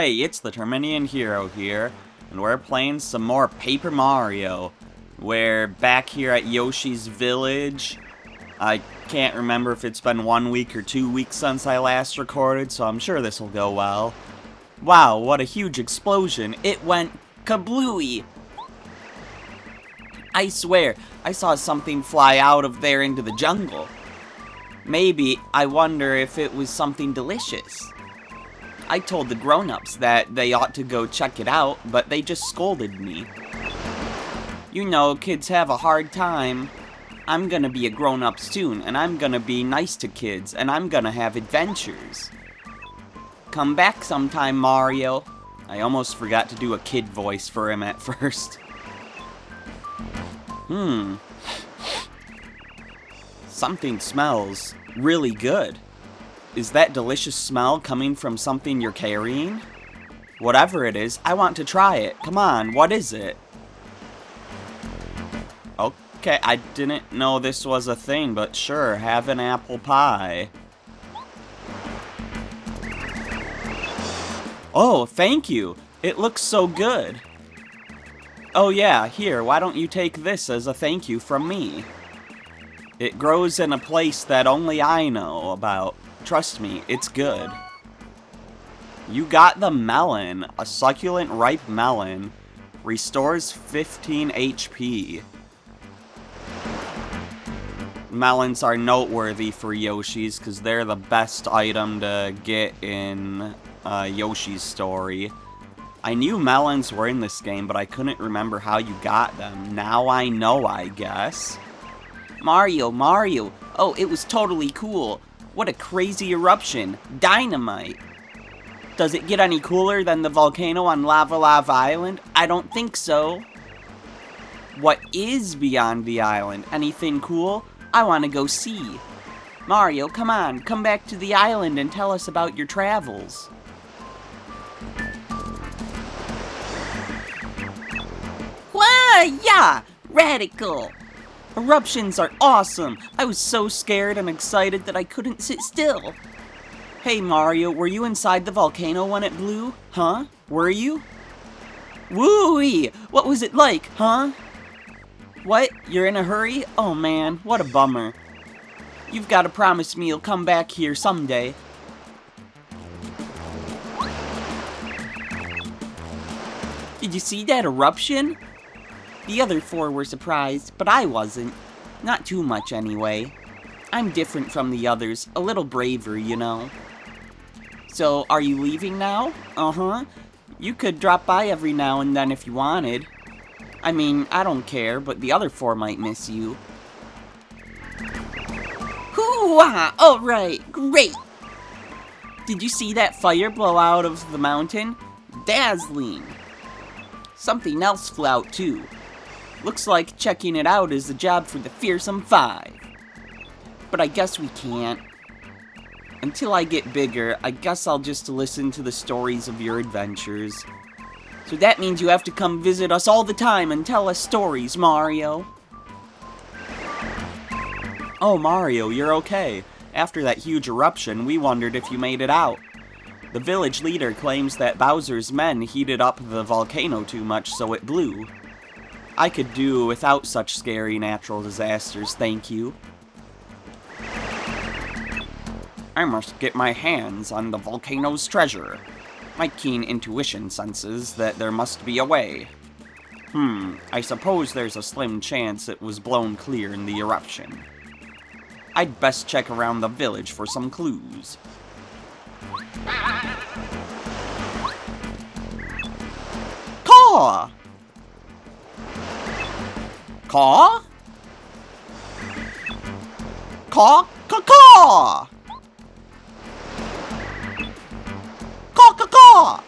Hey, it's the Terminian Hero here, and we're playing some more Paper Mario. We're back here at Yoshi's Village. I can't remember if it's been 1 week or 2 weeks since I last recorded, so I'm sure this will go well. Wow, what a huge explosion. It went kablooey. I swear, I saw something fly out of there into the jungle. Maybe, I wonder if it was something delicious. I told the grown-ups that they ought to go check it out, but they just scolded me. You know, kids have a hard time. I'm gonna be a grown-up soon, and I'm gonna be nice to kids, and I'm gonna have adventures. Come back sometime, Mario. I almost forgot to do a kid voice for him at first. Something smells really good. Is that delicious smell coming from something you're carrying? Whatever it is, I want to try it. Come on, what is it? Okay, I didn't know this was a thing, but sure, have an apple pie. Oh, thank you. It looks so good. Oh yeah, here, why don't you take this as a thank you from me? It grows in a place that only I know about. Trust me, it's good. You got the melon. A succulent ripe melon. Restores 15 HP. Melons are noteworthy for Yoshi's because they're the best item to get in Yoshi's story. I knew melons were in this game, but I couldn't remember how you got them. Now I know, I guess. Mario! Oh, it was totally cool. What a crazy eruption. Dynamite. Does it get any cooler than the volcano on Lava Lava Island? I don't think so. What is beyond the island? Anything cool? I want to go see. Mario, come on. Come back to the island and tell us about your travels. Whoa, yeah! Radical! Eruptions are awesome! I was so scared and excited that I couldn't sit still. Hey Mario, were you inside the volcano when it blew? Huh? Were you? Woo-wee! What was it like, huh? What? You're in a hurry? Oh man, what a bummer. You've got to promise me you'll come back here someday. Did you see that eruption? The other four were surprised, but I wasn't. Not too much, anyway. I'm different from the others, a little braver, you know. So, are you leaving now? Uh-huh. You could drop by every now and then if you wanted. I mean, I don't care, but the other four might miss you. Hoo-ah! Alright, great! Did you see that fire blow out of the mountain? Dazzling! Something else flew out, too. Looks like checking it out is a job for the Fearsome Five. But I guess we can't. Until I get bigger, I guess I'll just listen to the stories of your adventures. So that means you have to come visit us all the time and tell us stories, Mario. Oh, Mario, you're okay. After that huge eruption, we wondered if you made it out. The village leader claims that Bowser's men heated up the volcano too much, so it blew. I could do without such scary natural disasters, thank you. I must get my hands on the volcano's treasure. My keen intuition senses that there must be a way. I suppose there's a slim chance it was blown clear in the eruption. I'd best check around the village for some clues. Caw! Caw? Caw? Caw-caw! Caw-caw-caw!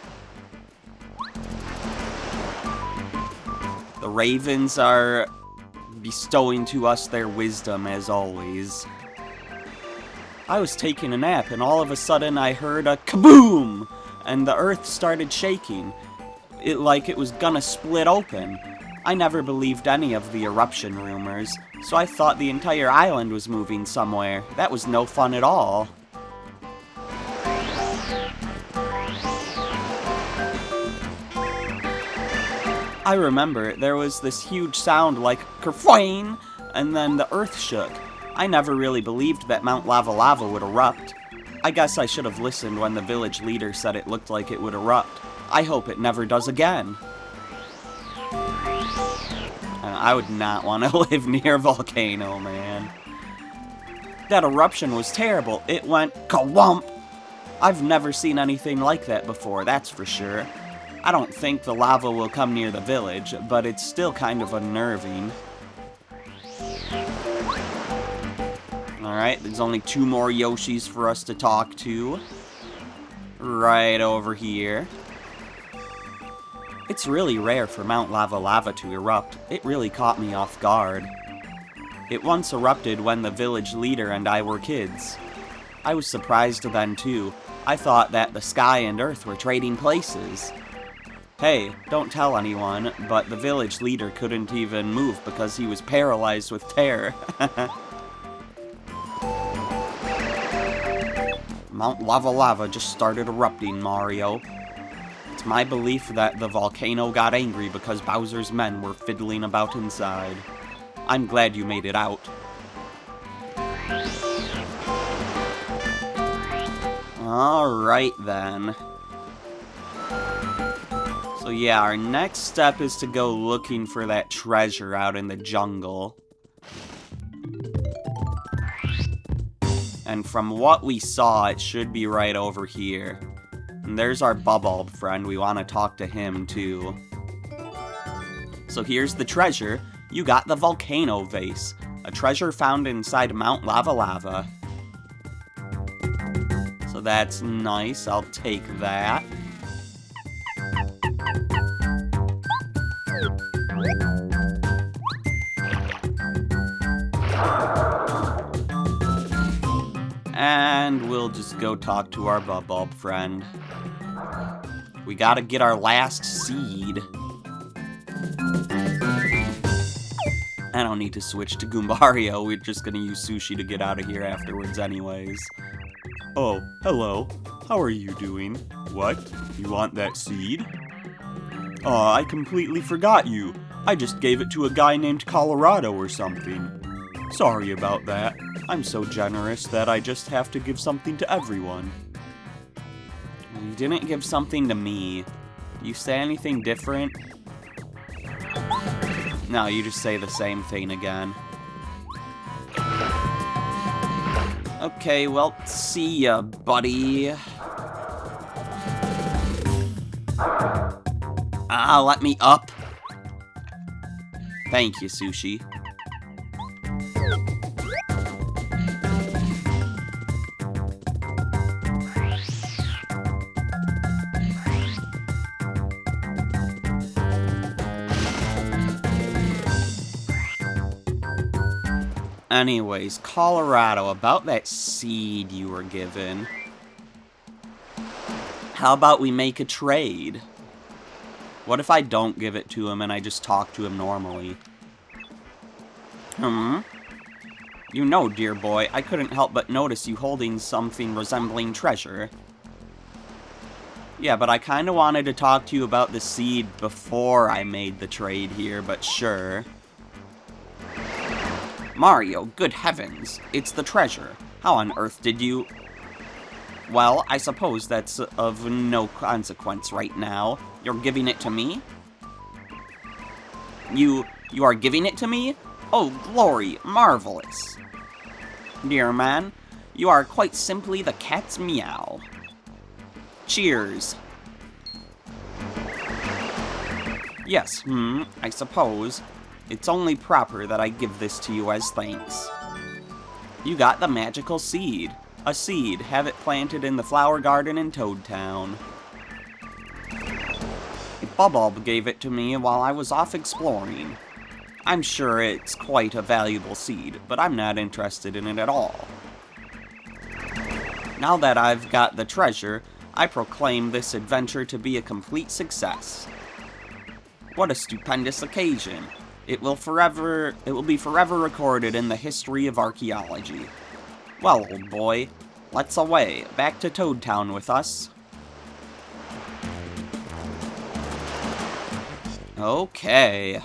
The ravens are bestowing to us their wisdom, as always. I was taking a nap, and all of a sudden I heard a kaboom! And the earth started shaking. Like it was gonna split open. I never believed any of the eruption rumors, so I thought the entire island was moving somewhere. That was no fun at all. I remember there was this huge sound like kerfwang, and then the earth shook. I never really believed that Mount Lava Lava would erupt. I guess I should have listened when the village leader said it looked like it would erupt. I hope it never does again. I would not want to live near a volcano, man. That eruption was terrible. It went ka-wump. I've never seen anything like that before, that's for sure. I don't think the lava will come near the village, but it's still kind of unnerving. Alright, there's only 2 more Yoshis for us to talk to. Right over here. It's really rare for Mount Lava Lava to erupt. It really caught me off guard. It once erupted when the village leader and I were kids. I was surprised then too. I thought that the sky and earth were trading places. Hey, don't tell anyone, but the village leader couldn't even move because he was paralyzed with terror. Mount Lava Lava just started erupting, Mario. It's my belief that the volcano got angry because Bowser's men were fiddling about inside. I'm glad you made it out. Alright then. So yeah, our next step is to go looking for that treasure out in the jungle. And from what we saw, it should be right over here. And there's our Bubulb friend. We want to talk to him too. So here's the treasure. You got the Volcano Vase, a treasure found inside Mount Lava Lava. So that's nice. I'll take that. And we'll just go talk to our Bubulb friend. We gotta get our last seed. I don't need to switch to Goombario. We're just gonna use Sushi to get out of here afterwards anyways. Oh, hello. How are you doing? What? You want that seed? Aw, I completely forgot you. I just gave it to a guy named Colorado or something. Sorry about that. I'm so generous that I just have to give something to everyone. You didn't give something to me. Do you say anything different? No, you just say the same thing again. Okay, well, see ya, buddy. Let me up. Thank you, Sushi. Anyways, Colorado, about that seed you were given. How about we make a trade? What if I don't give it to him and I just talk to him normally? You know, dear boy, I couldn't help but notice you holding something resembling treasure. Yeah, but I kinda wanted to talk to you about the seed before I made the trade here, but sure. Mario, good heavens, it's the treasure. How on earth did you... Well, I suppose that's of no consequence right now. You're giving it to me? You are giving it to me? Oh, glory, marvelous. Dear man, you are quite simply the cat's meow. Cheers. Yes, I suppose. It's only proper that I give this to you as thanks. You got the magical seed. A seed. Have it planted in the flower garden in Toad Town. Bubulb gave it to me while I was off exploring. I'm sure it's quite a valuable seed, but I'm not interested in it at all. Now that I've got the treasure, I proclaim this adventure to be a complete success. What a stupendous occasion. It will be forever recorded in the history of archaeology. Well, old boy, let's away, back to Toad Town with us. Okay.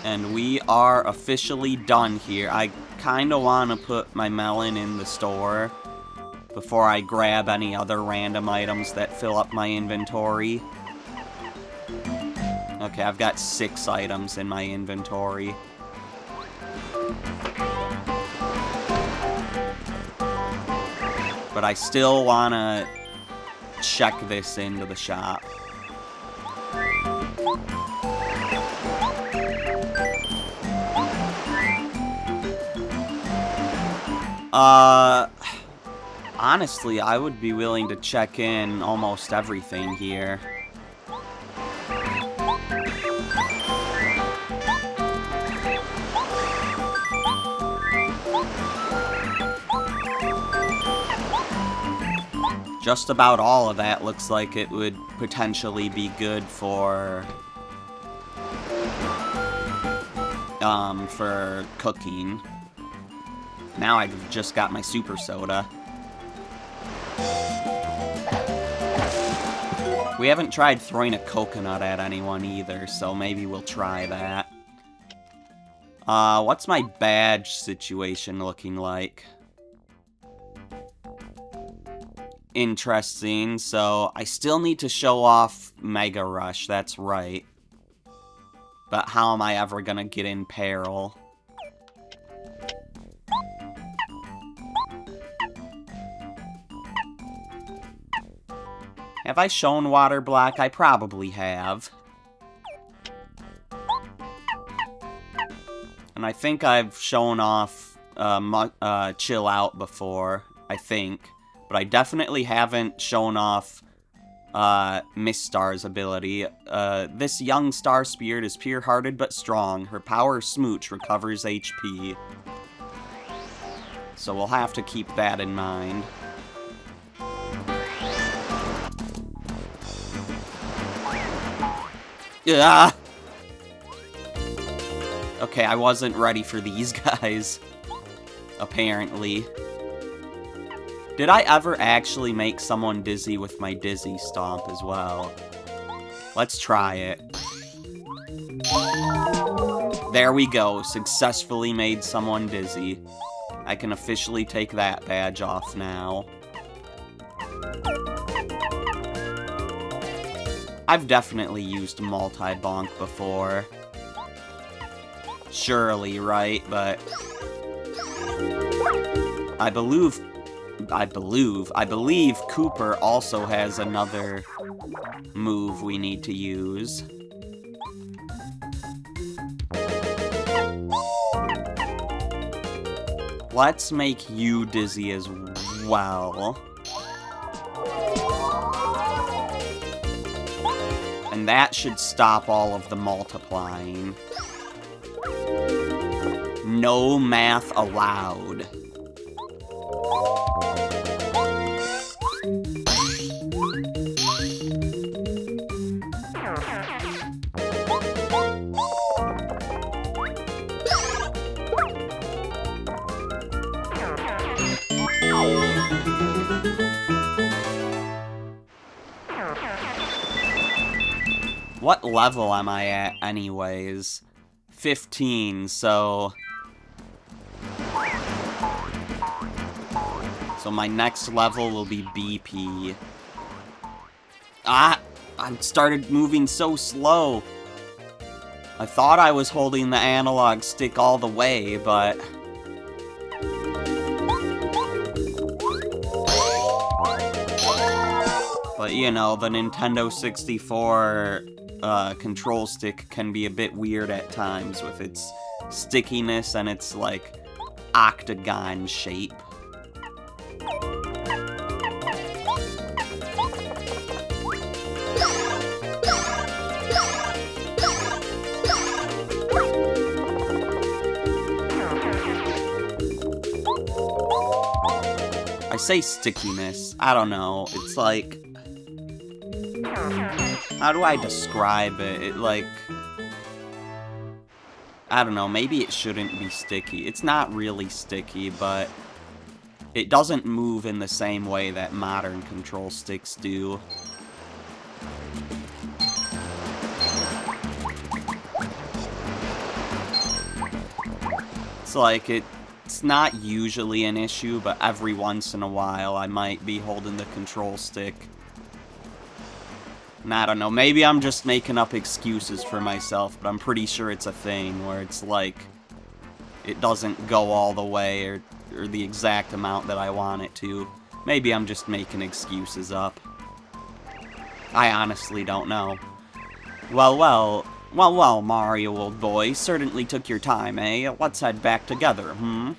And we are officially done here. I kind of want to put my melon in the store before I grab any other random items that fill up my inventory. Okay, I've got 6 items in my inventory. But I still want to check this into the shop. Honestly, I would be willing to check in almost everything here. Just about all of that looks like it would potentially be good for cooking. Now I've just got my super soda. We haven't tried throwing a coconut at anyone either, so maybe we'll try that. What's my badge situation looking like? Interesting, so I still need to show off Mega Rush, that's right. But how am I ever gonna get in Peril? Have I shown Water Block? I probably have. And I think I've shown off Chill Out before, I think. But I definitely haven't shown off Miss Star's ability. This young star spirit is pure-hearted but strong. Her power smooch recovers HP. So we'll have to keep that in mind. Yeah. Okay, I wasn't ready for these guys. Apparently. Did I ever actually make someone dizzy with my Dizzy Stomp as well? Let's try it. There we go. Successfully made someone dizzy. I can officially take that badge off now. I've definitely used multi-bonk before. Surely, right? But I believe Cooper also has another move we need to use. Let's make you dizzy as well. And that should stop all of the multiplying. No math allowed. What level am I at anyways? 15, so my next level will be BP. Ah! I started moving so slow. I thought I was holding the analog stick all the way, but you know, the Nintendo 64 control stick can be a bit weird at times with its stickiness and its, like, octagon shape. I say stickiness, I don't know, it's like, how do I describe it? It, like, I don't know, maybe it shouldn't be sticky. It's not really sticky, but it doesn't move in the same way that modern control sticks do. It's like, it's not usually an issue, but every once in a while I might be holding the control stick. And I don't know, maybe I'm just making up excuses for myself, but I'm pretty sure it's a thing where it's like, it doesn't go all the way or the exact amount that I want it to. Maybe I'm just making excuses up. I honestly don't know. Well, Mario, old boy, certainly took your time, eh? Let's head back together, hmm?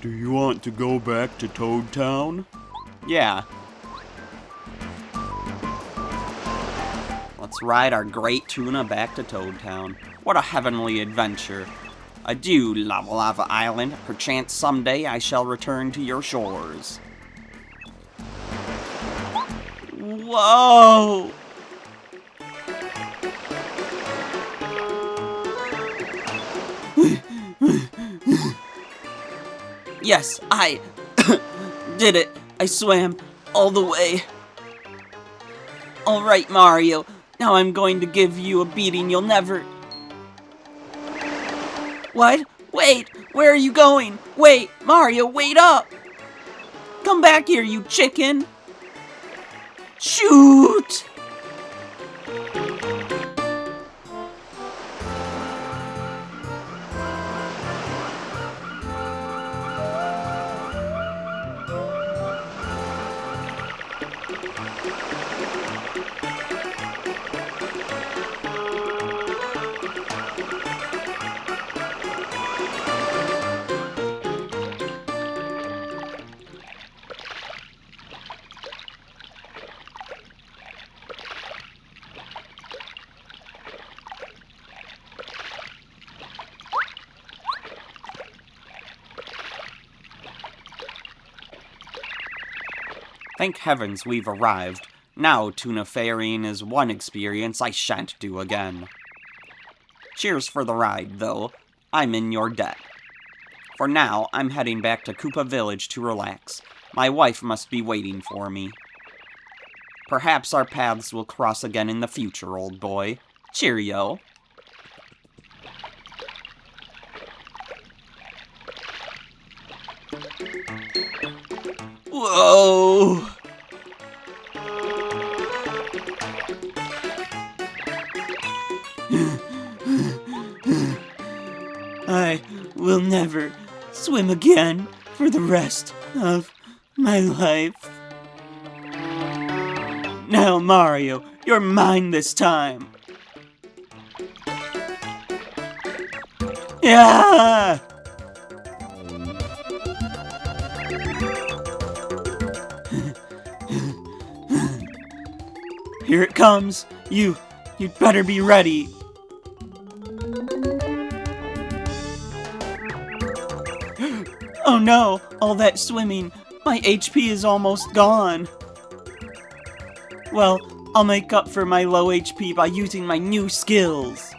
Do you want to go back to Toad Town? Yeah. Let's ride our great tuna back to Toad Town. What a heavenly adventure. Adieu, Lava Lava Island. Perchance someday I shall return to your shores. Whoa! Yes, I did it. I swam all the way. Alright, Mario. Now I'm going to give you a beating you'll never... What? Wait! Where are you going? Wait! Mario, wait up! Come back here, you chicken! Shoot! Thank heavens we've arrived. Now tuna ferrying is one experience I shan't do again. Cheers for the ride, though. I'm in your debt. For now, I'm heading back to Koopa Village to relax. My wife must be waiting for me. Perhaps our paths will cross again in the future, old boy. Cheerio. Whoa! I will never swim again for the rest of my life. Now, Mario, you're mine this time. Yeah! Here it comes. You'd better be ready. Oh no, all that swimming. My HP is almost gone. Well, I'll make up for my low HP by using my new skills.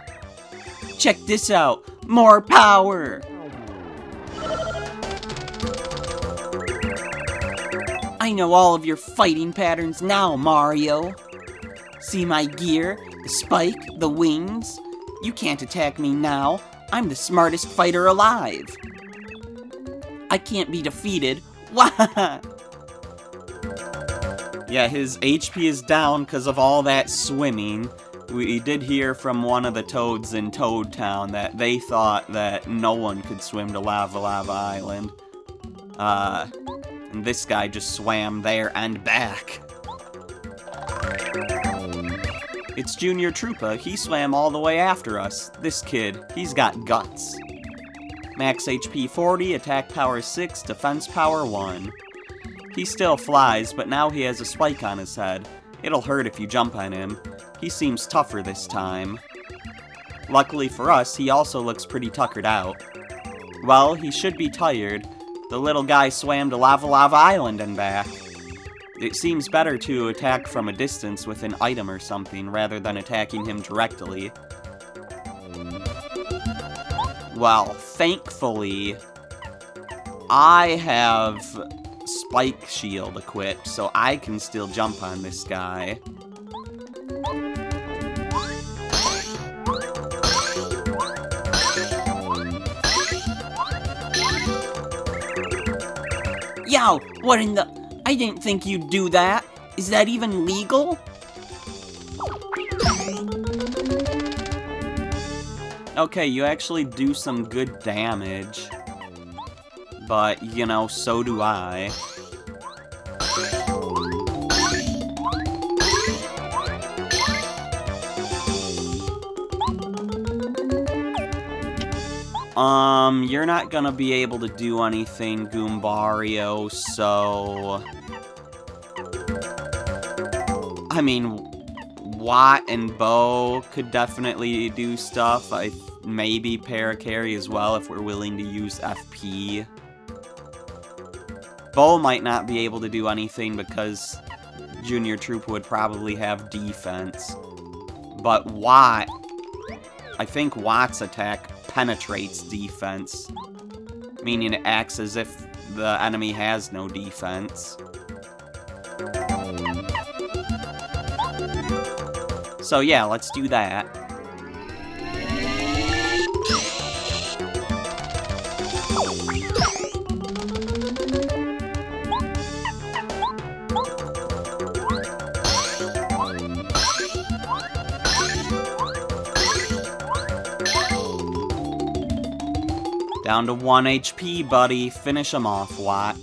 Check this out. More power. I know all of your fighting patterns now, Mario. See my gear? The spike, the wings? You can't attack me now. I'm the smartest fighter alive. I can't be defeated. Wah! Yeah, his HP is down because of all that swimming. We did hear from one of the toads in Toad Town that they thought that no one could swim to Lava Lava Island. And this guy just swam there and back. It's Junior Troopa. He swam all the way after us. This kid, he's got guts. Max HP 40, attack power 6, defense power 1. He still flies, but now he has a spike on his head. It'll hurt if you jump on him. He seems tougher this time. Luckily for us, he also looks pretty tuckered out. Well, he should be tired. The little guy swam to Lava Lava Island and back. It seems better to attack from a distance with an item or something rather than attacking him directly. Well, thankfully, I have spike shield equipped, so I can still jump on this guy. Yo, what in the... I didn't think you'd do that. Is that even legal? Okay, you actually do some good damage. But, you know, so do I. You're not gonna be able to do anything, Goombario, so... I mean, Watt and Bo could definitely do stuff. Maybe Parakarry as well, if we're willing to use FP. Bo might not be able to do anything because Junior Troopa would probably have defense. But Watt... I think Watt's attack penetrates defense, meaning it acts as if the enemy has no defense. So yeah, let's do that. Down to 1 HP, buddy. Finish him off, Watt.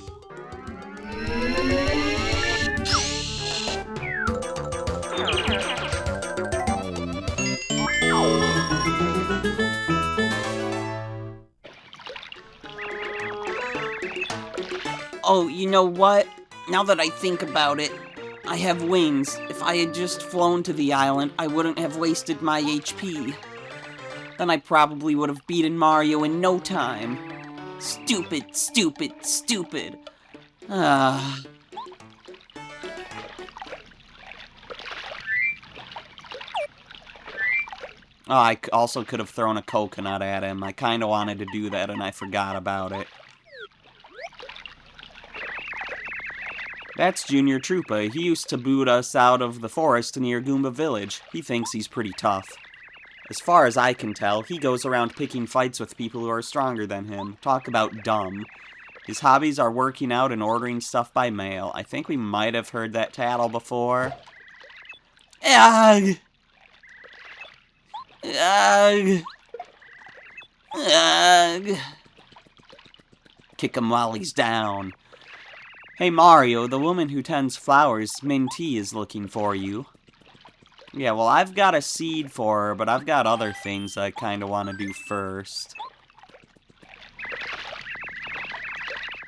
Oh, you know what? Now that I think about it, I have wings. If I had just flown to the island, I wouldn't have wasted my HP. Then I probably would have beaten Mario in no time. Stupid, stupid, stupid. Oh, I also could have thrown a coconut at him. I kind of wanted to do that and I forgot about it. That's Junior Troopa. He used to boot us out of the forest near Goomba Village. He thinks he's pretty tough. As far as I can tell, he goes around picking fights with people who are stronger than him. Talk about dumb. His hobbies are working out and ordering stuff by mail. I think we might have heard that tattle before. Ugh! Ugh! Ugh! Kick him while he's down. Hey Mario, the woman who tends flowers, Minty, is looking for you. Yeah, well, I've got a seed for her, but I've got other things I kind of want to do first.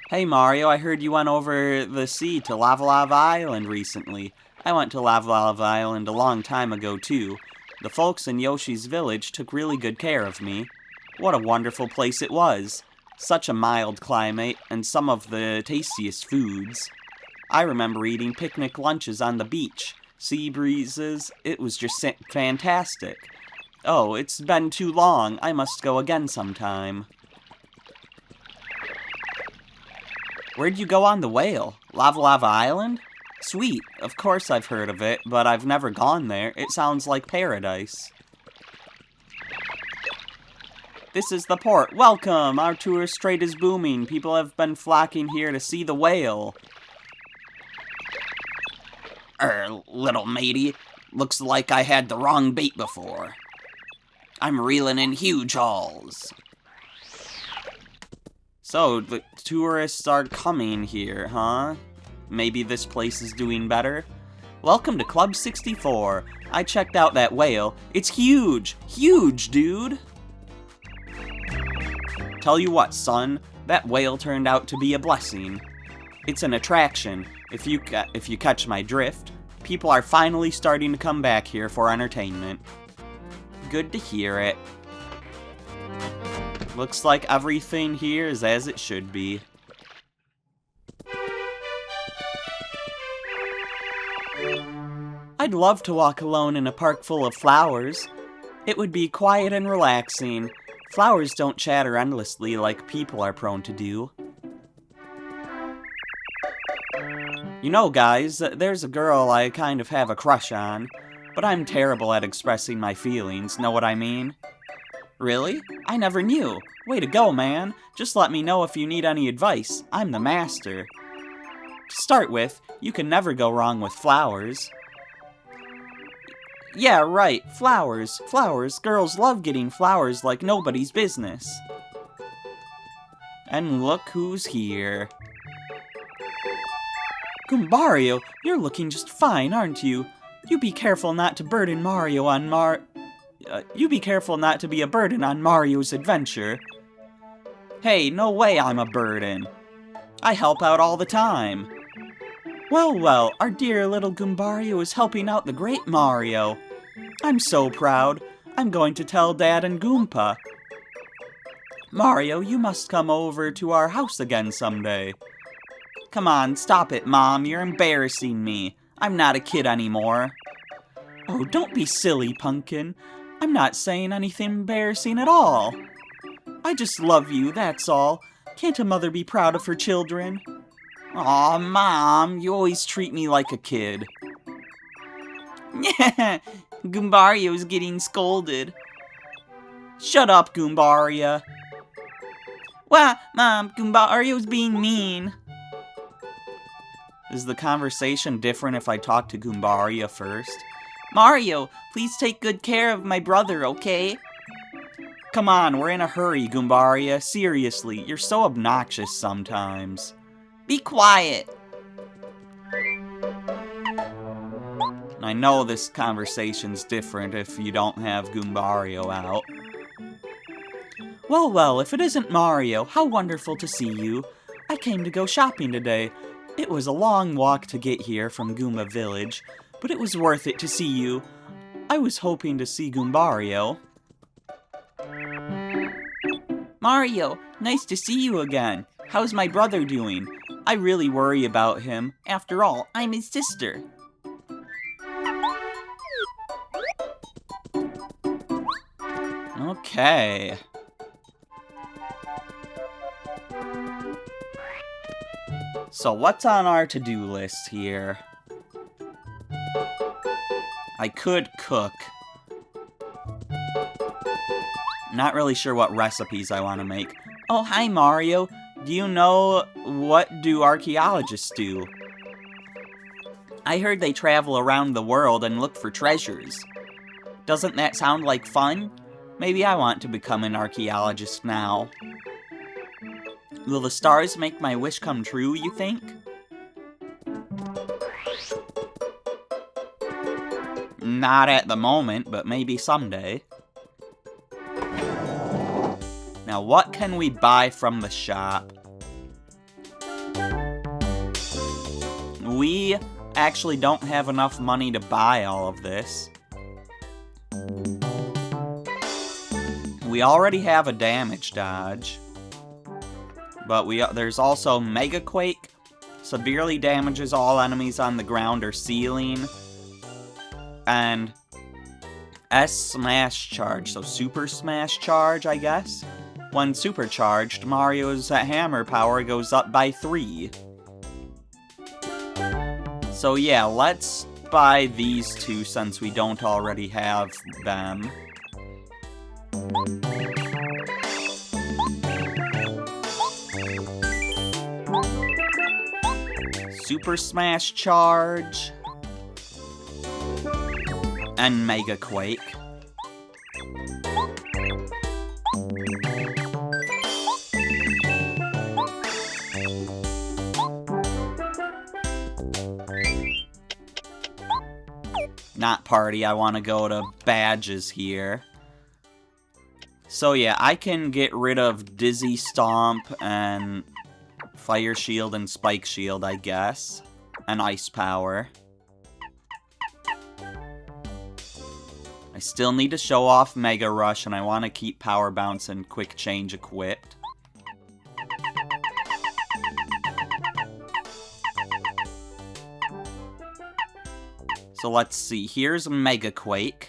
Hey, Mario, I heard you went over the sea to Lava Lava Island recently. I went to Lava Lava Island a long time ago, too. The folks in Yoshi's village took really good care of me. What a wonderful place it was. Such a mild climate, and some of the tastiest foods. I remember eating picnic lunches on the beach. Sea breezes, it was just fantastic. Oh, it's been too long. I must go again sometime. Where'd you go on the whale? Lava Lava Island? Sweet, of course I've heard of it, but I've never gone there. It sounds like paradise. This is the port. Welcome! Our tourist trade is booming. People have been flocking here to see the whale. Little matey. Looks like I had the wrong bait before. I'm reeling in huge hauls. So, the tourists are coming here, huh? Maybe this place is doing better? Welcome to Club 64. I checked out that whale. It's huge! Huge, dude! Tell you what, son. That whale turned out to be a blessing. It's an attraction. If you catch my drift, people are finally starting to come back here for entertainment. Good to hear it. Looks like everything here is as it should be. I'd love to walk alone in a park full of flowers. It would be quiet and relaxing. Flowers don't chatter endlessly like people are prone to do. You know, guys, there's a girl I kind of have a crush on, but I'm terrible at expressing my feelings, know what I mean? Really? I never knew. Way to go, man. Just let me know if you need any advice. I'm the master. To start with, you can never go wrong with flowers. Yeah, right, flowers. Flowers. Girls love getting flowers like nobody's business. And look who's here. Goombario, you're looking just fine, aren't you? You be careful not to burden Mario on you be careful not to be a burden on Mario's adventure. Hey, no way I'm a burden. I help out all the time. Well, our dear little Goombario is helping out the great Mario. I'm so proud. I'm going to tell Dad and Goompa. Mario, you must come over to our house again someday. Come on, stop it, Mom. You're embarrassing me. I'm not a kid anymore. Oh, don't be silly, Pumpkin. I'm not saying anything embarrassing at all. I just love you, that's all. Can't a mother be proud of her children? Aw, Mom, you always treat me like a kid. Goombario's getting scolded. Shut up, Goombaria. Well, Mom, Goombario's being mean. Is the conversation different if I talk to Goombaria first? Mario, please take good care of my brother, okay? Come on, we're in a hurry, Goombaria. Seriously, you're so obnoxious sometimes. Be quiet. I know this conversation's different if you don't have Goombario out. Well, if it isn't Mario, how wonderful to see you. I came to go shopping today. It was a long walk to get here from Goomba Village, but it was worth it to see you. I was hoping to see Goombario. Mario, nice to see you again. How's my brother doing? I really worry about him. After all, I'm his sister. Okay. So what's on our to-do list here? I could cook. Not really sure what recipes I want to make. Oh, hi Mario. Do you know what do archaeologists do? I heard they travel around the world and look for treasures. Doesn't that sound like fun? Maybe I want to become an archaeologist now. Will the stars make my wish come true, you think? Not at the moment, but maybe someday. Now, what can we buy from the shop? We actually don't have enough money to buy all of this. We already have a damage dodge. But there's also Mega Quake. Severely damages all enemies on the ground or ceiling. And S Smash Charge, so Super Smash Charge, I guess. When supercharged, Mario's hammer power goes up by 3. So yeah, let's buy these two since we don't already have them. Super Smash Charge. And Mega Quake. Not party, I want to go to badges here. So yeah, I can get rid of Dizzy Stomp and Fire Shield and Spike Shield, I guess. And Ice Power. I still need to show off Mega Rush, and I want to keep Power Bounce and Quick Change equipped. So let's see, here's Mega Quake.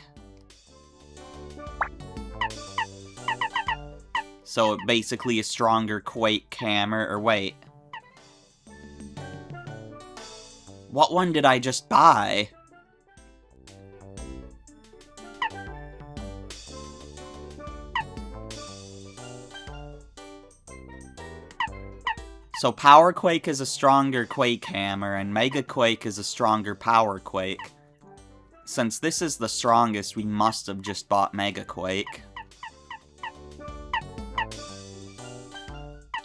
So basically a stronger Quake hammer, or wait. What one did I just buy? So Power Quake is a stronger Quake Hammer, and Mega Quake is a stronger Power Quake. Since this is the strongest, we must have just bought Mega Quake.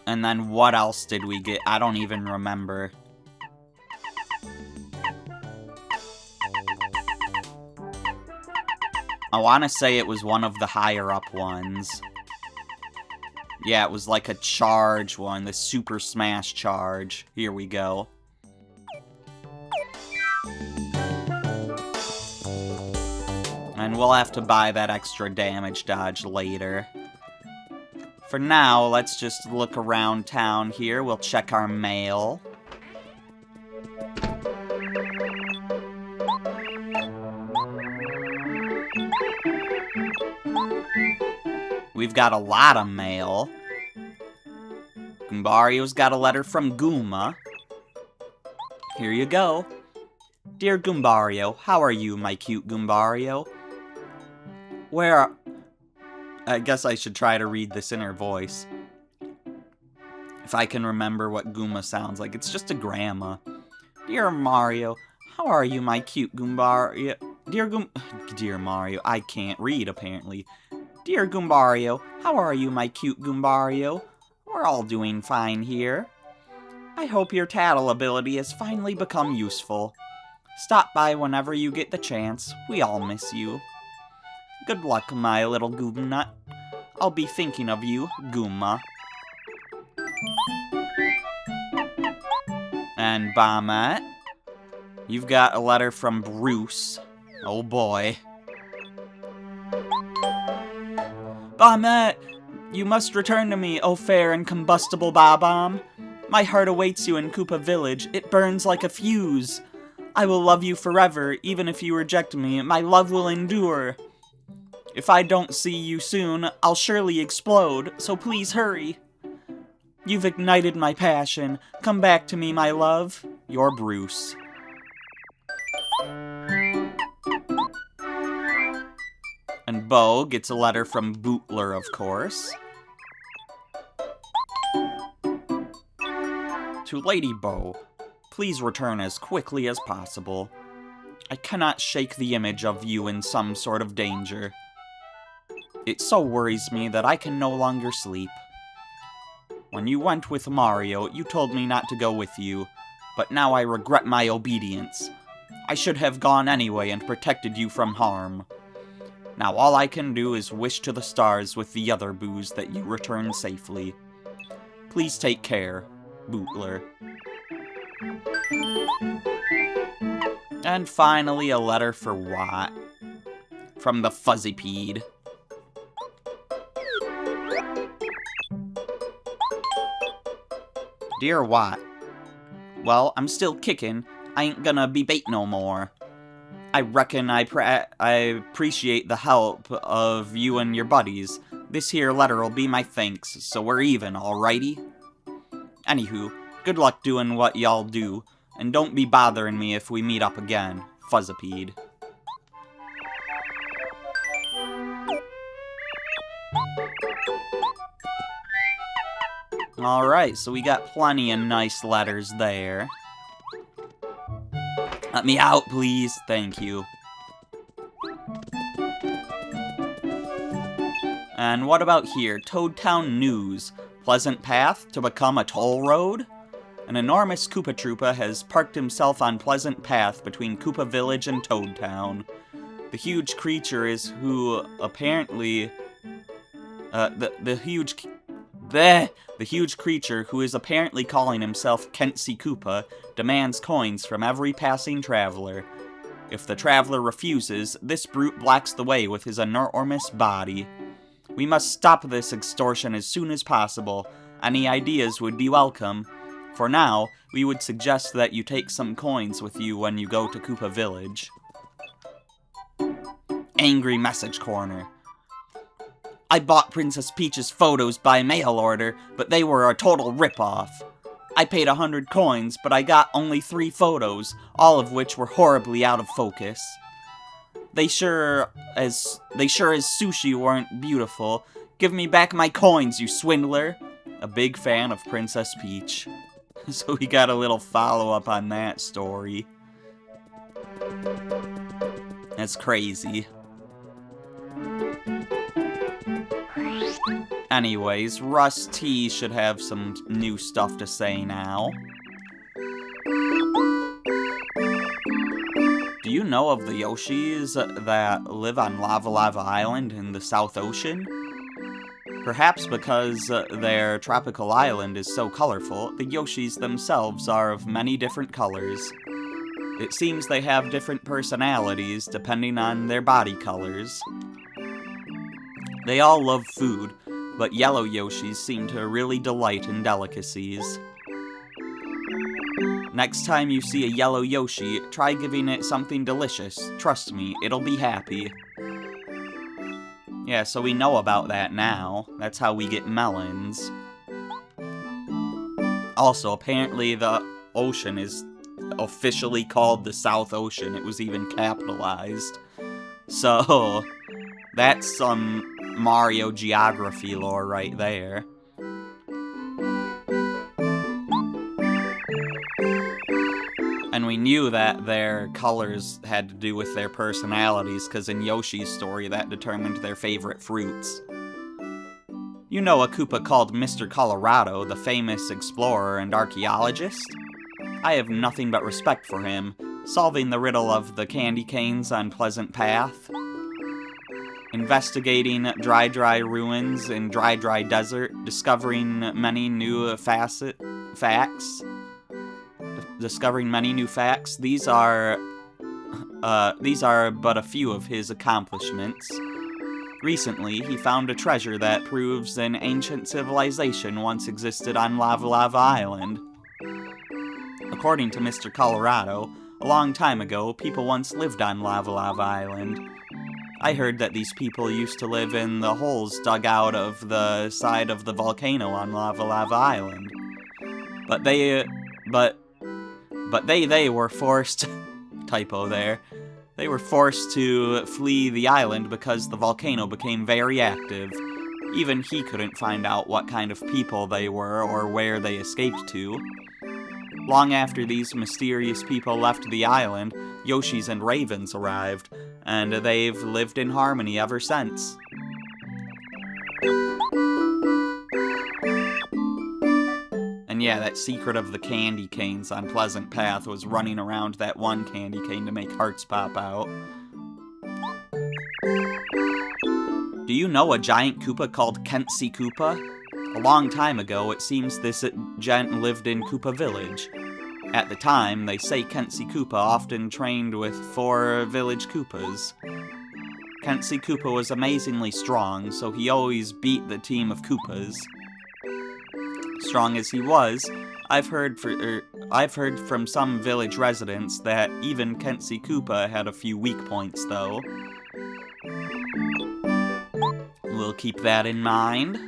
And then what else did we get? I don't even remember. I want to say it was one of the higher up ones. Yeah, it was like a charge one, the Super Smash Charge. Here we go. And we'll have to buy that extra damage dodge later. For now, let's just look around town here. We'll check our mail. We've got a lot of mail. Goombario's got a letter from Goomba. Here you go. Dear Goombario, how are you, my cute Goombario? I guess I should try to read this in her voice. If I can remember what Goomba sounds like. It's just a grandma. Dear Mario, how are you, my cute Goombario? Dear Mario, I can't read, apparently. Dear Goombario, how are you, my cute Goombario? We're all doing fine here. I hope your tattle ability has finally become useful. Stop by whenever you get the chance. We all miss you. Good luck, my little Goomnut. I'll be thinking of you, Goomba. And Bombette, you've got a letter from Bruce. Oh boy. Bombette, you must return to me, O fair and combustible Bob-omb. My heart awaits you in Koopa Village. It burns like a fuse. I will love you forever, even if you reject me. My love will endure. If I don't see you soon, I'll surely explode, so please hurry. You've ignited my passion. Come back to me, my love. Your Bruce. And Bo gets a letter from Bootler, of course. To Lady Bo, please return as quickly as possible. I cannot shake the image of you in some sort of danger. It so worries me that I can no longer sleep. When you went with Mario, you told me not to go with you, but now I regret my obedience. I should have gone anyway and protected you from harm. Now all I can do is wish to the stars with the other Boos that you return safely. Please take care, Bootler. And finally, a letter for Watt. From the Fuzzipede. Dear Watt, well, I'm still kicking. I ain't gonna be bait no more. I reckon I appreciate the help of you and your buddies. This here letter'll be my thanks, so we're even, alrighty? Anywho, good luck doing what y'all do, and don't be bothering me if we meet up again, Fuzzipede. Alright, so we got plenty of nice letters there. Let me out, please. Thank you. And what about here? Toadtown News. Pleasant path to become a toll road? An enormous Koopa Troopa has parked himself on Pleasant Path between Koopa Village and Toadtown. The huge creature is who apparently... The huge creature, who is apparently calling himself Kentsi Koopa, demands coins from every passing traveler. If the traveler refuses, this brute blocks the way with his enormous body. We must stop this extortion as soon as possible. Any ideas would be welcome. For now, we would suggest that you take some coins with you when you go to Koopa Village. Angry Message Corner. I bought Princess Peach's photos by mail order, but they were a total ripoff. I paid 100 coins, but I got only 3 photos, all of which were horribly out of focus. They sure as sushi weren't beautiful. Give me back my coins, you swindler! A big fan of Princess Peach. So we got a little follow-up on that story. That's crazy. Anyways, Russ T should have some new stuff to say now. Do you know of the Yoshis that live on Lava Lava Island in the South Ocean? Perhaps because their tropical island is so colorful, the Yoshis themselves are of many different colors. It seems they have different personalities depending on their body colors. They all love food, but yellow Yoshis seem to really delight in delicacies. Next time you see a yellow Yoshi, try giving it something delicious. Trust me, it'll be happy. Yeah, so we know about that now. That's how we get melons. Also, apparently the ocean is officially called the South Ocean. It was even capitalized. So, that's some Mario geography lore right there. And we knew that their colors had to do with their personalities, because in Yoshi's story that determined their favorite fruits. You know a Koopa called Mr. Colorado, the famous explorer and archaeologist? I have nothing but respect for him, solving the riddle of the candy canes on Pleasant Path, investigating dry ruins in dry desert, discovering many new facts. These are but a few of his accomplishments. Recently, he found a treasure that proves an ancient civilization once existed on Lava Lava Island. According to Mr. Colorado, a long time ago, people once lived on Lava Lava Island. I heard that these people used to live in the holes dug out of the side of the volcano on Lava Lava Island. But they were forced... typo there. They were forced to flee the island because the volcano became very active. Even he couldn't find out what kind of people they were or where they escaped to. Long after these mysterious people left the island, Yoshis and Ravens arrived, and they've lived in harmony ever since. And yeah, that secret of the candy canes on Pleasant Path was running around that one candy cane to make hearts pop out. Do you know a giant Koopa called Kentsi Koopa? A long time ago, it seems this gent lived in Koopa Village. At the time, they say Kentsi Koopa often trained with 4 village Koopas. Kentsi Koopa was amazingly strong, so he always beat the team of Koopas. Strong as he was, I've heard from some village residents that even Kentsi Koopa had a few weak points, though. We'll keep that in mind.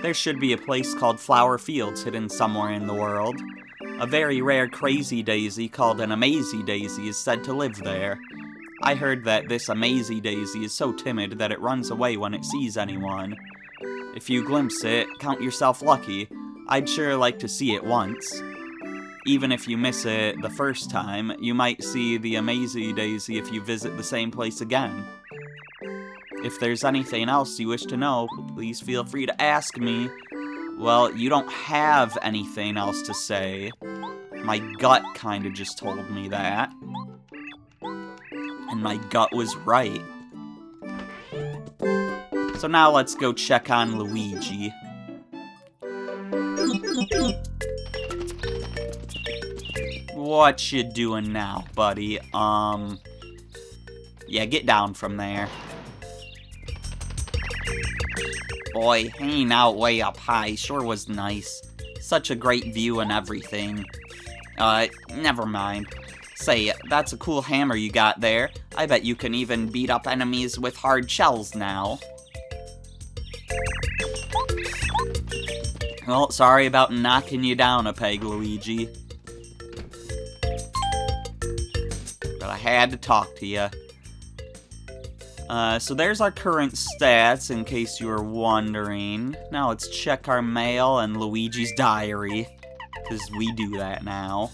There should be a place called Flower Fields hidden somewhere in the world. A very rare crazy daisy called an Amazy Daisy is said to live there. I heard that this Amazy Daisy is so timid that it runs away when it sees anyone. If you glimpse it, count yourself lucky. I'd sure like to see it once. Even if you miss it the first time, you might see the Amazy Daisy if you visit the same place again. If there's anything else you wish to know, please feel free to ask me. Well, you don't have anything else to say. My gut kinda just told me that. And my gut was right. So now let's go check on Luigi. What you doing now, buddy? Yeah, get down from there. Boy, hanging out way up high sure was nice. Such a great view and everything. Never mind. Say, that's a cool hammer you got there. I bet you can even beat up enemies with hard shells now. Well, sorry about knocking you down a peg, Luigi. But I had to talk to you. So there's our current stats, in case you were wondering. Now let's check our mail and Luigi's diary, because we do that now.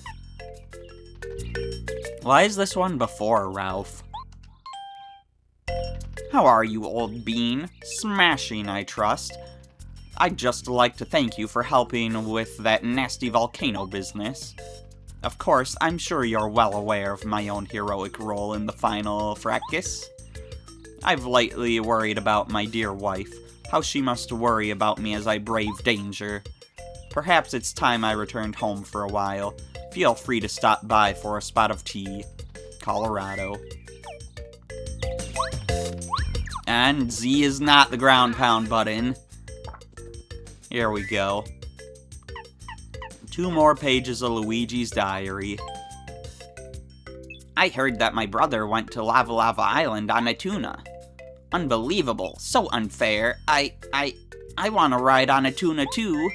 Why is this one before Ralph? How are you, old bean? Smashing, I trust. I'd just like to thank you for helping with that nasty volcano business. Of course, I'm sure you're well aware of my own heroic role in the final fracas. I've lately worried about my dear wife, how she must worry about me as I brave danger. Perhaps it's time I returned home for a while. Feel free to stop by for a spot of tea. Colorado. And Z is not the ground pound button. Here we go. 2 more pages of Luigi's diary. I heard that my brother went to Lava Lava Island on a tuna. Unbelievable. So unfair. I want to ride on a tuna too.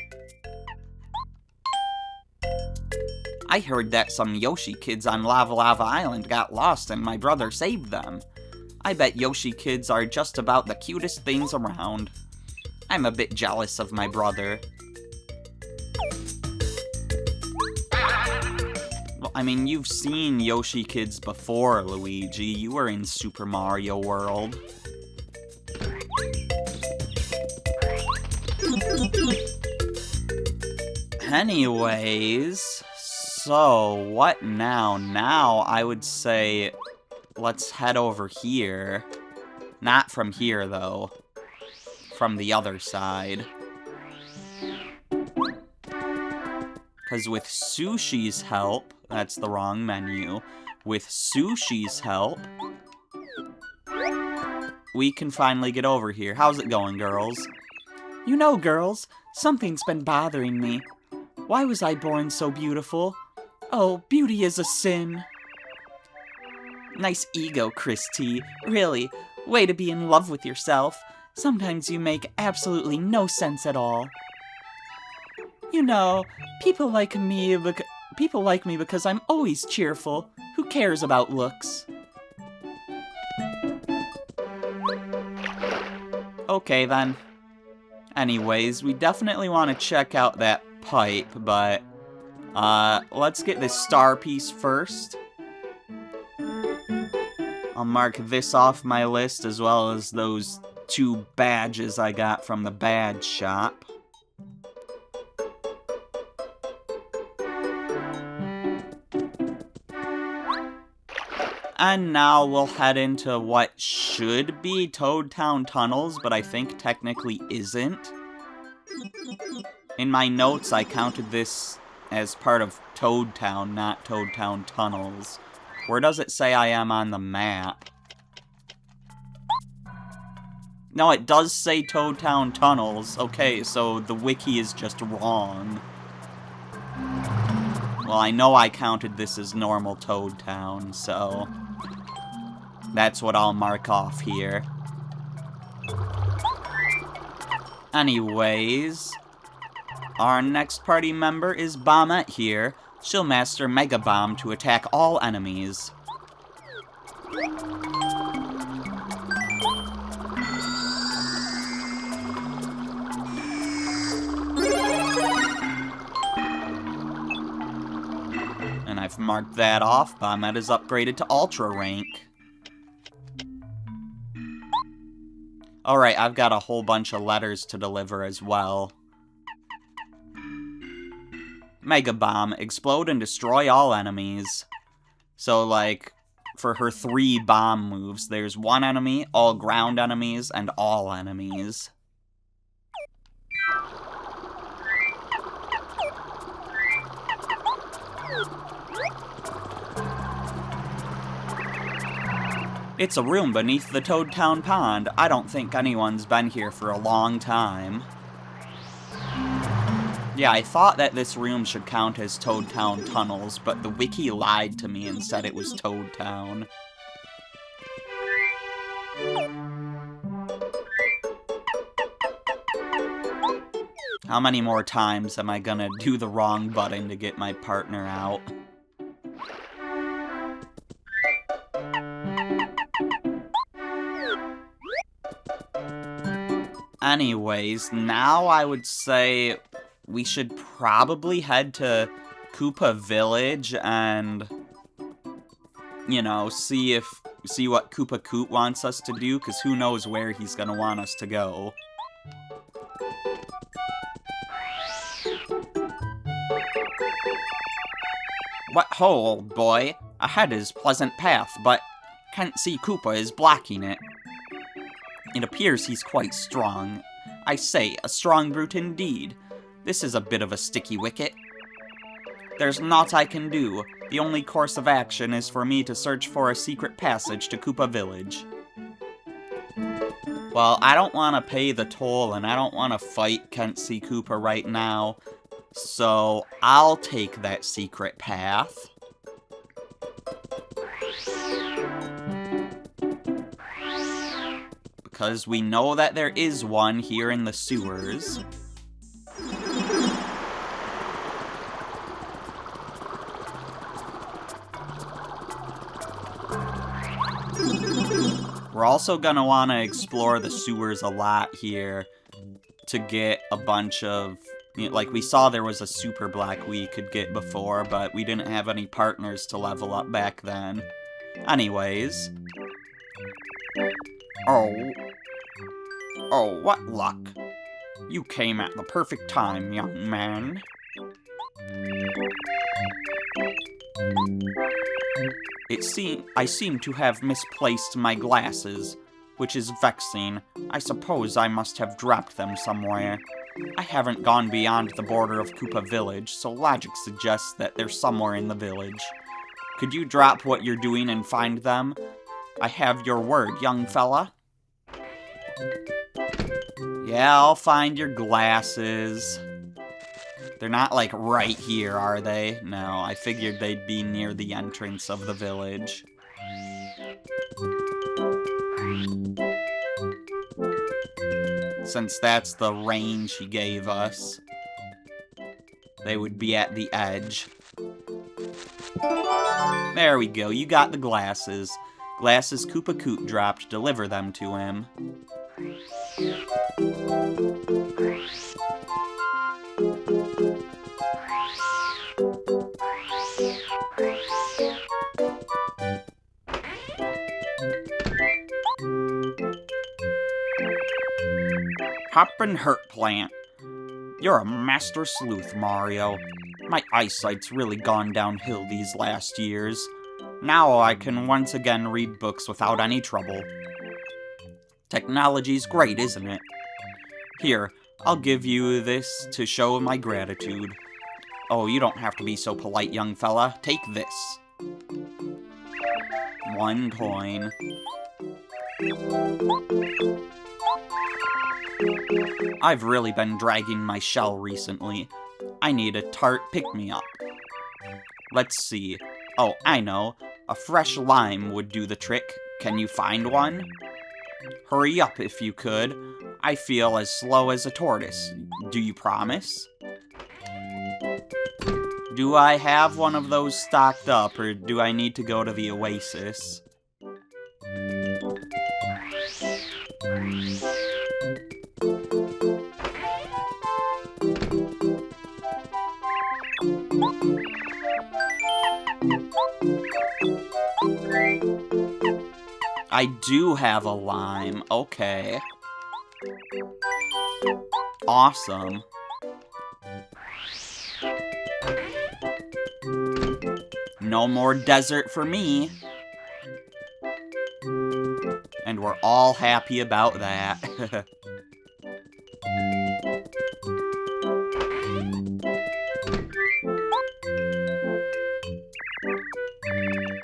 I heard that some Yoshi kids on Lava Lava Island got lost and my brother saved them. I bet Yoshi kids are just about the cutest things around. I'm a bit jealous of my brother. Well, I mean, you've seen Yoshi kids before, Luigi. You were in Super Mario World. Anyways, so what now? Now I would say let's head over here. Not from here, though. From the other side. Because with Sushi's help, that's the wrong menu. With Sushi's help, we can finally get over here. How's it going, girls? You know, girls, something's been bothering me. Why was I born so beautiful? Oh, beauty is a sin. Nice ego, Chris T. Really, way to be in love with yourself. Sometimes you make absolutely no sense at all. You know, people like me because I'm always cheerful. Who cares about looks? Okay, then. Anyways, we definitely want to check out that pipe, but let's get this star piece first. I'll mark this off my list as well as those 2 badges I got from the badge shop. And now we'll head into what should be Toad Town Tunnels, but I think technically isn't. In my notes, I counted this as part of Toad Town, not Toad Town Tunnels. Where does it say I am on the map? No, it does say Toad Town Tunnels. Okay, so the wiki is just wrong. Well, I know I counted this as normal Toad Town, so that's what I'll mark off here. Anyways, our next party member is Bombette here. She'll master Mega Bomb to attack all enemies. And I've marked that off. Bombette is upgraded to Ultra rank. Alright, I've got a whole bunch of letters to deliver as well. Mega Bomb, explode and destroy all enemies. So, like, for her 3 bomb moves, there's 1 enemy, all ground enemies, and all enemies. It's a room beneath the Toad Town Pond. I don't think anyone's been here for a long time. Yeah, I thought that this room should count as Toad Town Tunnels, but the wiki lied to me and said it was Toad Town. How many more times am I gonna do the wrong button to get my partner out? Anyways, now I would say we should probably head to Koopa Village and, you know, see what Koopa Koot wants us to do, because who knows where he's gonna want us to go. What ho, old boy? Ahead is pleasant path, but can't see Koopa is blocking it. It appears he's quite strong. I say, a strong brute indeed. This is a bit of a sticky wicket. There's naught I can do. The only course of action is for me to search for a secret passage to Koopa Village. Well, I don't want to pay the toll, and I don't want to fight Kentsy Koopa right now, so I'll take that secret path. Because we know that there is one here in the sewers. We're also gonna want to explore the sewers a lot here to get a bunch of... You know, like, we saw there was a Super Black we could get before, but we didn't have any partners to level up back then. Anyways. Oh, what luck. You came at the perfect time, young man. I seem to have misplaced my glasses, which is vexing. I suppose I must have dropped them somewhere. I haven't gone beyond the border of Koopa Village, so logic suggests that they're somewhere in the village. Could you drop what you're doing and find them? I have your word, young fella. Yeah, I'll find your glasses. They're not, like, right here, are they? No, I figured they'd be near the entrance of the village. Since that's the range he gave us, they would be at the edge. There we go, you got the glasses. Glasses Koopa Koot dropped, deliver them to him. Hoppin' Hurt Plant. You're a master sleuth, Mario. My eyesight's really gone downhill these last years. Now I can once again read books without any trouble. Technology's great, isn't it? Here, I'll give you this to show my gratitude. Oh, you don't have to be so polite, young fella. Take this. 1 coin. I've really been dragging my shell recently. I need a tart pick-me-up. Let's see. Oh, I know. A fresh lime would do the trick. Can you find one? Hurry up if you could. I feel as slow as a tortoise. Do you promise? Do I have one of those stocked up, or do I need to go to the Oasis? I do have a lime. Okay. Awesome. No more desert for me. And we're all happy about that.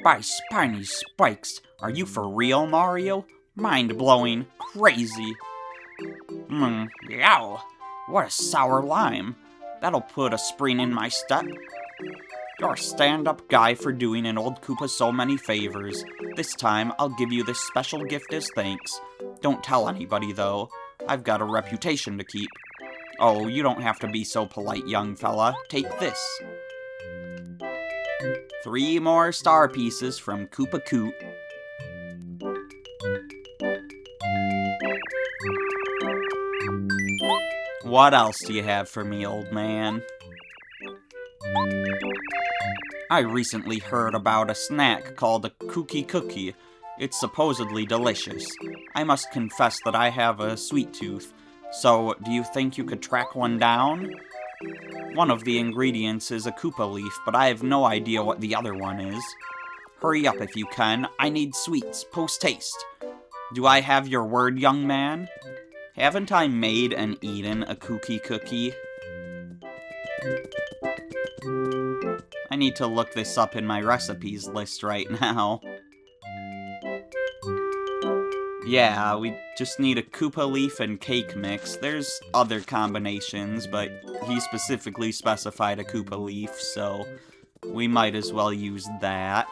By spiny spikes, are you for real, Mario? Mind-blowing, crazy. Yow, what a sour lime. That'll put a spring in my step. You're a stand-up guy for doing an old Koopa so many favors. This time, I'll give you this special gift as thanks. Don't tell anybody, though. I've got a reputation to keep. Oh, you don't have to be so polite, young fella. Take this. 3 more star pieces from Koopa Koot. What else do you have for me, old man? I recently heard about a snack called a Kooky Cookie. It's supposedly delicious. I must confess that I have a sweet tooth. So, do you think you could track one down? One of the ingredients is a Koopa leaf, but I have no idea what the other one is. Hurry up if you can. I need sweets, post-haste. Do I have your word, young man? Haven't I made and eaten a Kooky Cookie? I need to look this up in my recipes list right now. Yeah, we just need a Koopa leaf and cake mix. There's other combinations, but he specifically specified a Koopa leaf, so we might as well use that.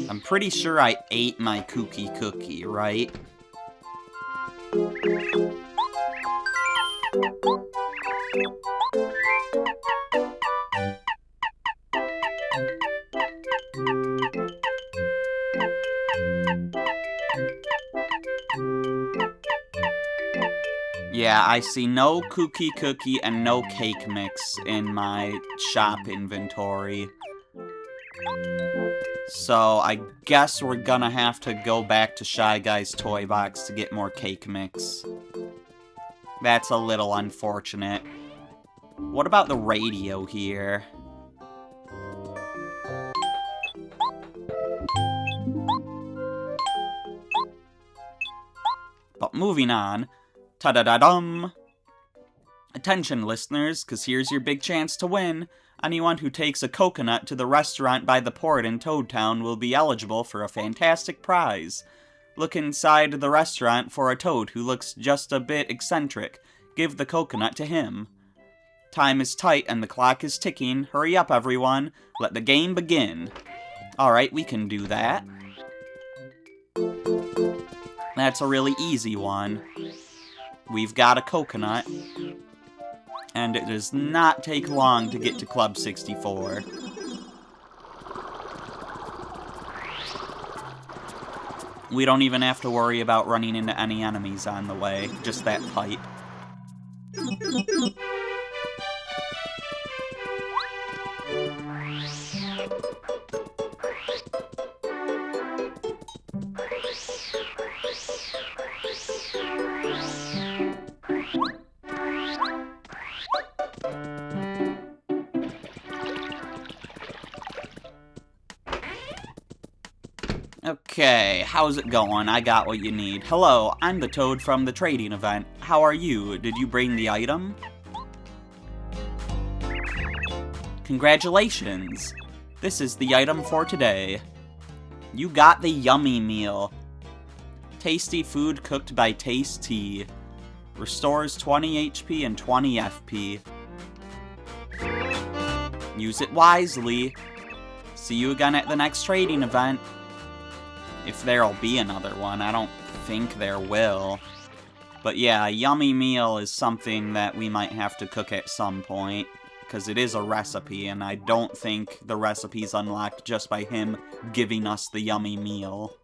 I'm pretty sure I ate my Kooky Cookie, right? Yeah, I see no Kooky Cookie and no cake mix in my shop inventory. So, I guess we're gonna have to go back to Shy Guy's Toy Box to get more cake mix. That's a little unfortunate. What about the radio here? But moving on. Ta-da-da-dum! Attention, listeners, because here's your big chance to win. Anyone who takes a coconut to the restaurant by the port in Toad Town will be eligible for a fantastic prize. Look inside the restaurant for a toad who looks just a bit eccentric. Give the coconut to him. Time is tight and the clock is ticking. Hurry up, everyone. Let the game begin. Alright, we can do that. That's a really easy one. We've got a coconut, and it does not take long to get to Club 64. We don't even have to worry about running into any enemies on the way, just that pipe. Okay, how's it going? I got what you need. Hello, I'm the Toad from the trading event. How are you? Did you bring the item? Congratulations! This is the item for today. You got the Yummy Meal. Tasty food cooked by Tasty. Restores 20 HP and 20 FP. Use it wisely. See you again at the next trading event. If there'll be another one, I don't think there will. But yeah, a Yummy Meal is something that we might have to cook at some point, because it is a recipe, and I don't think the recipe's unlocked just by him giving us the Yummy Meal.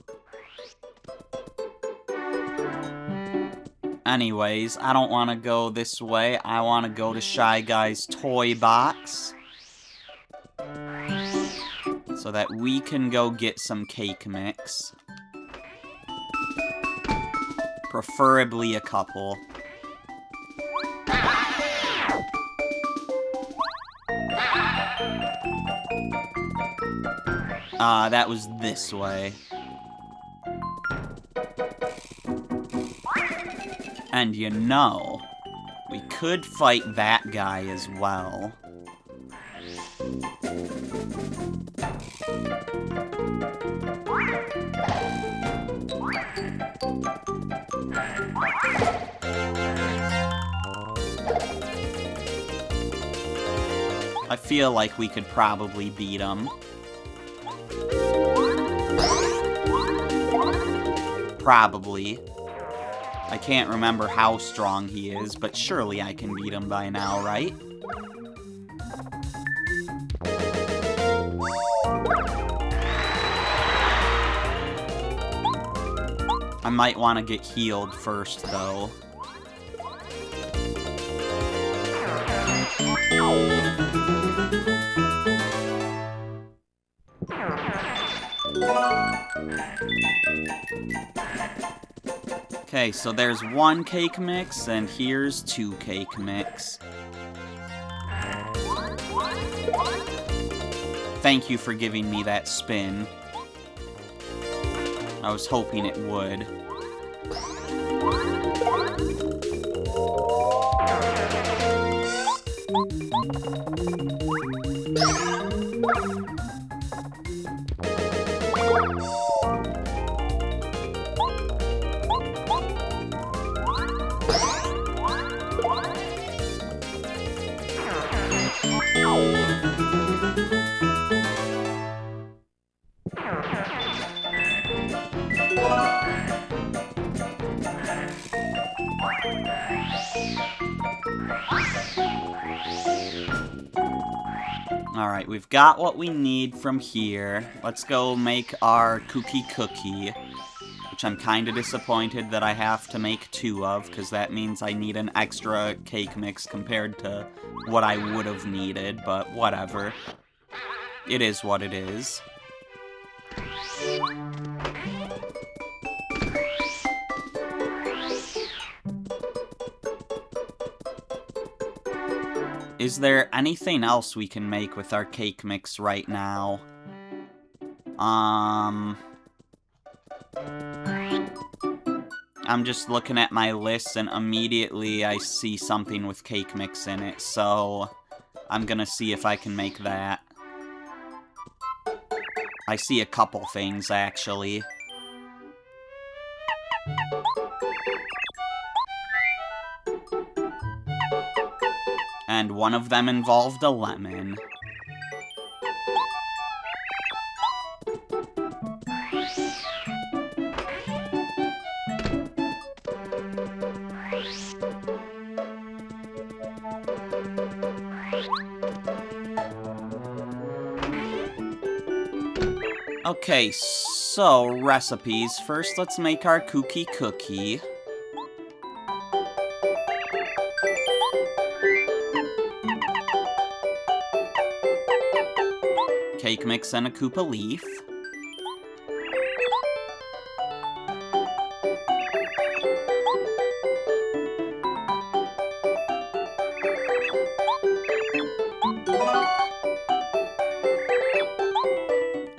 Anyways, I don't want to go this way. I want to go to Shy Guy's Toy Box, so that we can go get some cake mix. Preferably a couple. That was this way. And you know, we could fight that guy as well. I feel like we could probably beat him. Probably. I can't remember how strong he is, but surely I can beat him by now, right? I might want to get healed first, though. Okay, so there's 1 cake mix, and here's 2 cake mix. Thank you for giving me that spin. I was hoping it would. Alright, we've got what we need from here. Let's go make our cookie, which I'm kind of disappointed that I have to make 2 of, because that means I need an extra cake mix compared to what I would have needed, but whatever. It is what it is. Is there anything else we can make with our cake mix right now? I'm just looking at my list and immediately I see something with cake mix in it, so I'm gonna see if I can make that. I see a couple things, actually. And one of them involved a lemon. Okay, so recipes. First, let's make our cookie. Cake mix and a Koopa leaf.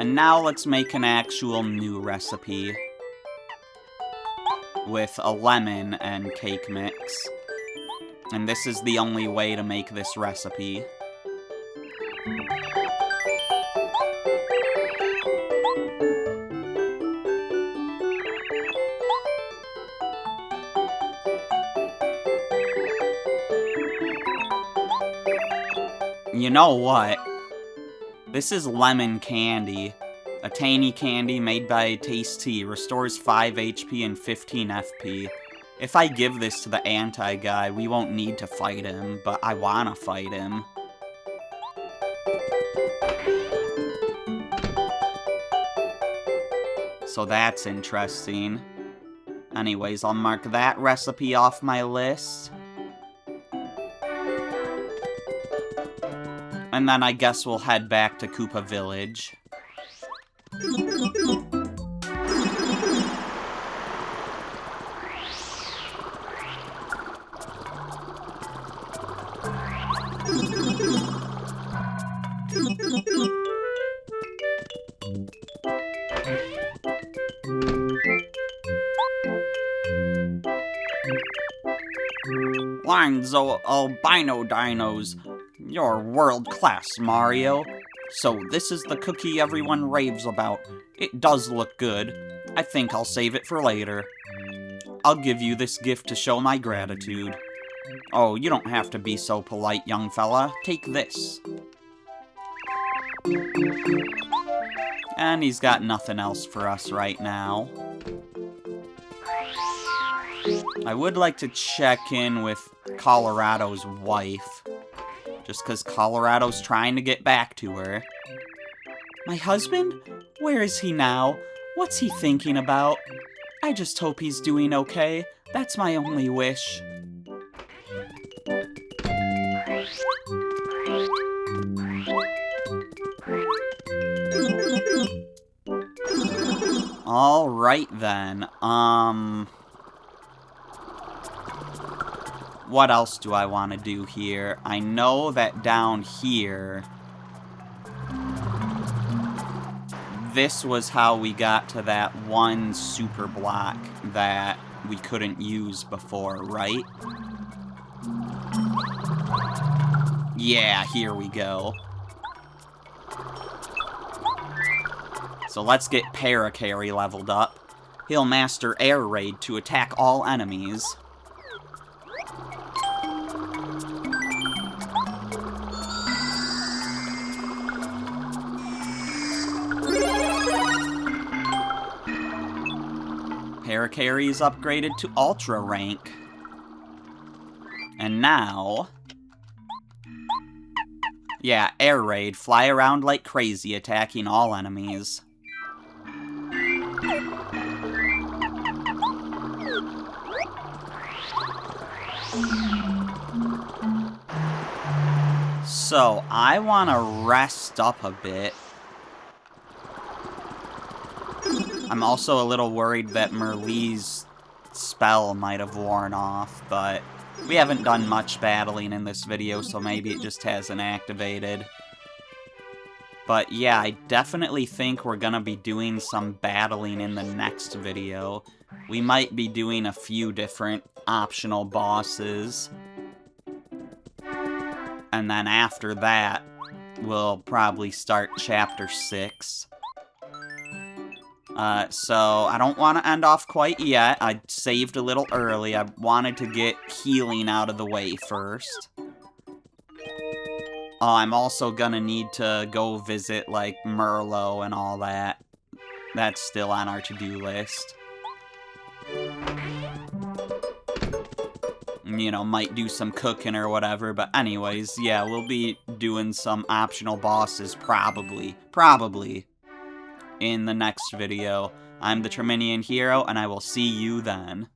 And now let's make an actual new recipe with a lemon and cake mix. And this is the only way to make this recipe. You know what? This is lemon candy. A tiny candy made by Tasty. Restores 5 HP and 15 FP. If I give this to the anti-guy, we won't need to fight him, but I wanna fight him. So that's interesting. Anyways, I'll mark that recipe off my list. And then I guess we'll head back to Koopa Village. Lines of albino dinos. You're world-class, Mario. So this is the cookie everyone raves about. It does look good. I think I'll save it for later. I'll give you this gift to show my gratitude. Oh, you don't have to be so polite, young fella. Take this. And he's got nothing else for us right now. I would like to check in with Colorado's wife. Just because Colorado's trying to get back to her. My husband? Where is he now? What's he thinking about? I just hope he's doing okay. That's my only wish. Alright then, what else do I want to do here? I know that down here, this was how we got to that one super block that we couldn't use before, right? Yeah, here we go. So let's get Parakarry leveled up. He'll master Air Raid to attack all enemies. Parakarry is upgraded to Ultra rank. And now... yeah, Air Raid, fly around like crazy, attacking all enemies. So, I want to rest up a bit. I'm also a little worried that Merlee's spell might have worn off, but we haven't done much battling in this video, so maybe it just hasn't activated. But yeah, I definitely think we're gonna be doing some battling in the next video. We might be doing a few different optional bosses. And then after that, we'll probably start Chapter 6. So, I don't want to end off quite yet. I saved a little early. I wanted to get healing out of the way first. I'm also gonna need to go visit, like, Merlo and all that. That's still on our to-do list. You know, might do some cooking or whatever, but anyways, yeah, we'll be doing some optional bosses, probably, in the next video. I'm the Terminian Hero, and I will see you then.